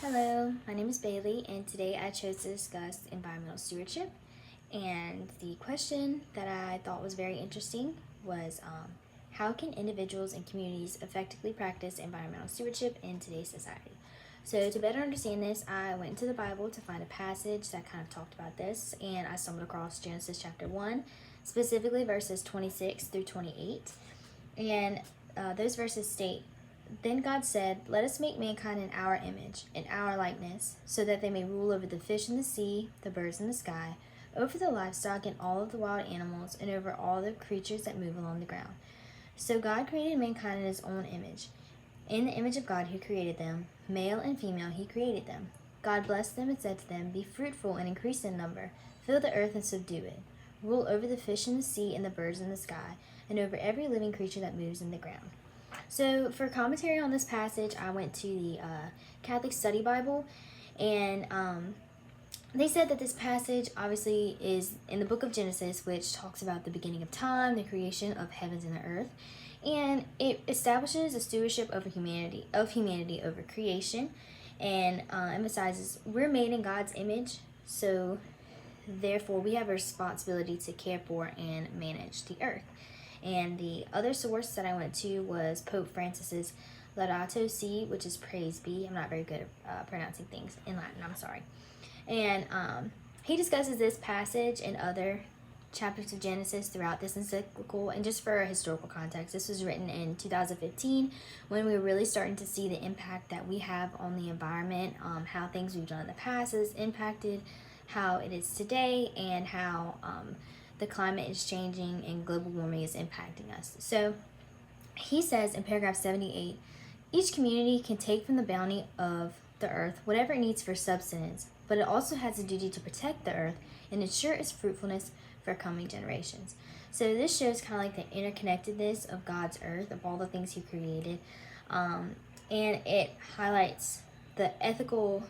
Hello, my name is Bailey, and today I chose to discuss environmental stewardship. And the question that I thought was very interesting was how can individuals and communities effectively practice environmental stewardship in today's society? So, to better understand this, I went into the Bible to find a passage that kind of talked about this, and I stumbled across Genesis chapter 1, specifically verses 26 through 28. And those verses state, "Then God said, 'Let us make mankind in our image, in our likeness, so that they may rule over the fish in the sea, the birds in the sky, over the livestock and all of the wild animals, and over all the creatures that move along the ground.' So God created mankind in his own image. In the image of God he created them, male and female he created them. God blessed them and said to them, 'Be fruitful and increase in number, fill the earth and subdue it. Rule over the fish in the sea and the birds in the sky, and over every living creature that moves in the ground.'" So, for commentary on this passage, I went to the Catholic Study Bible, and they said that this passage obviously is in the book of Genesis, which talks about the beginning of time, the creation of heavens and the earth, and it establishes a stewardship over humanity over creation, and emphasizes we're made in God's image, so therefore we have a responsibility to care for and manage the earth. And the other source that I went to was Pope Francis's Laudato Si, which is praise be. I'm not very good at pronouncing things in Latin, I'm sorry. And he discusses this passage and other chapters of Genesis throughout this encyclical. And just for a historical context, this was written in 2015 when we were really starting to see the impact that we have on the environment, how things we've done in the past has impacted how it is today, and how the climate is changing and global warming is impacting us. So he says in paragraph 78, "Each community can take from the bounty of the earth whatever it needs for subsistence, but it also has a duty to protect the earth and ensure its fruitfulness for coming generations." So this shows kind of like the interconnectedness of God's earth, of all the things he created, and it highlights the ethical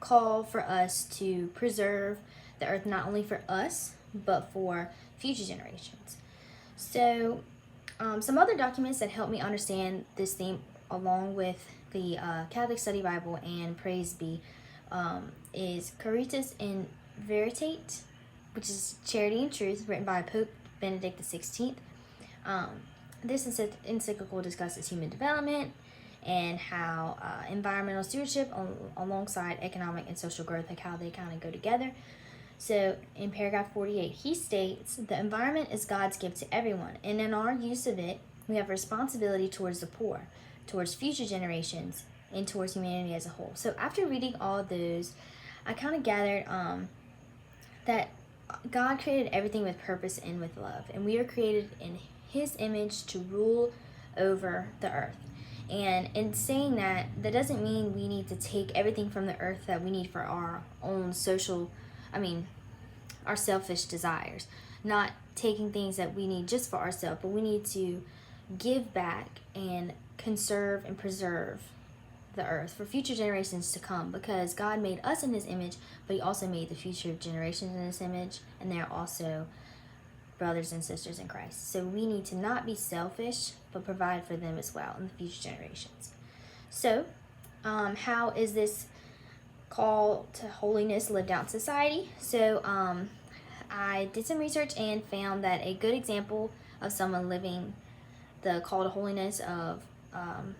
call for us to preserve the earth, not only for us, but for future generations. So some other documents that help me understand this theme, along with the Catholic Study Bible and Praise Be, is Caritas in Veritate, which is Charity and Truth, written by Pope Benedict XVI. This encyclical discusses human development and how environmental stewardship alongside economic and social growth, like how they kind of go together. So in paragraph 48, he states, "The environment is God's gift to everyone, and in our use of it, we have a responsibility towards the poor, towards future generations, and towards humanity as a whole." So after reading all of those, I kind of gathered that God created everything with purpose and with love, and we are created in his image to rule over the earth. And in saying that, that doesn't mean we need to take everything from the earth that we need for our own our selfish desires. Not taking things that we need just for ourselves, but we need to give back and conserve and preserve the earth for future generations to come, because God made us in his image, but he also made the future generations in his image, and they're also brothers and sisters in Christ. So we need to not be selfish, but provide for them as well in the future generations. So how is this call to holiness lived out in society? So I did some research and found that a good example of someone living the call to holiness of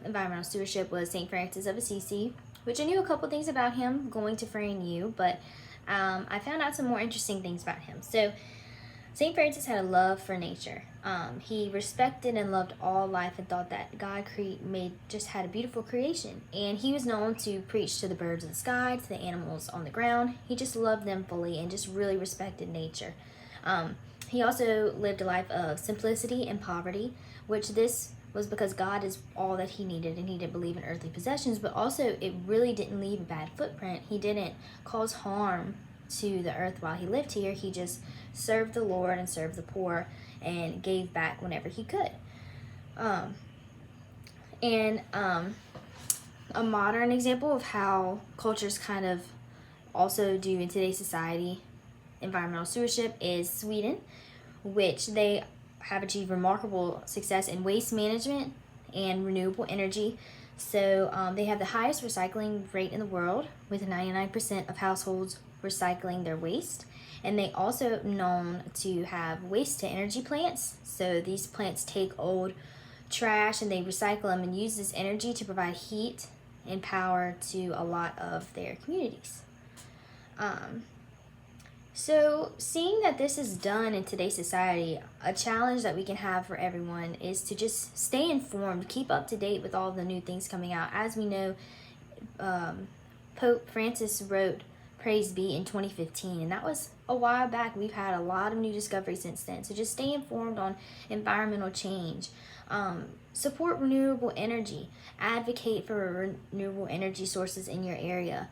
environmental stewardship was St. Francis of Assisi, which I knew a couple things about him going to Free You, but I found out some more interesting things about him. So St. Francis had a love for nature. He respected and loved all life and thought that God had a beautiful creation. And he was known to preach to the birds in the sky, to the animals on the ground. He just loved them fully and just really respected nature. He also lived a life of simplicity and poverty, which this was because God is all that he needed, and he didn't believe in earthly possessions, but also it really didn't leave a bad footprint. He didn't cause harm to the earth while he lived here. He just served the Lord and served the poor and gave back whenever he could. A modern example of how cultures kind of also do in today's society environmental stewardship is Sweden, which they have achieved remarkable success in waste management and renewable energy. So they have the highest recycling rate in the world, with 99% of households recycling their waste. And they also known to have waste to energy plants. So these plants take old trash and they recycle them and use this energy to provide heat and power to a lot of their communities. So seeing that this is done in today's society, a challenge that we can have for everyone is to just stay informed, keep up to date with all the new things coming out. As we know, Pope Francis wrote Praise Be in 2015, and that was a while back. We've had a lot of new discoveries since then. So just stay informed on environmental change. Support renewable energy. Advocate for renewable energy sources in your area.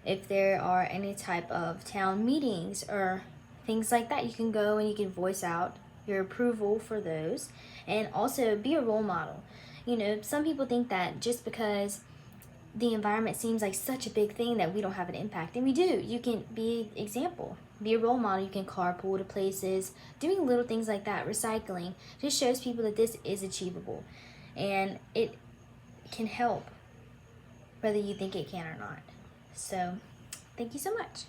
If there are any type of town meetings or things like that, you can go and you can voice out your approval for those. And also be a role model. You know, some people think that just because the environment seems like such a big thing that we don't have an impact, and we do. You can be an example, be a role model. You can carpool to places, doing little things like that. Recycling just shows people that this is achievable, and it can help whether you think it can or not. So thank you so much.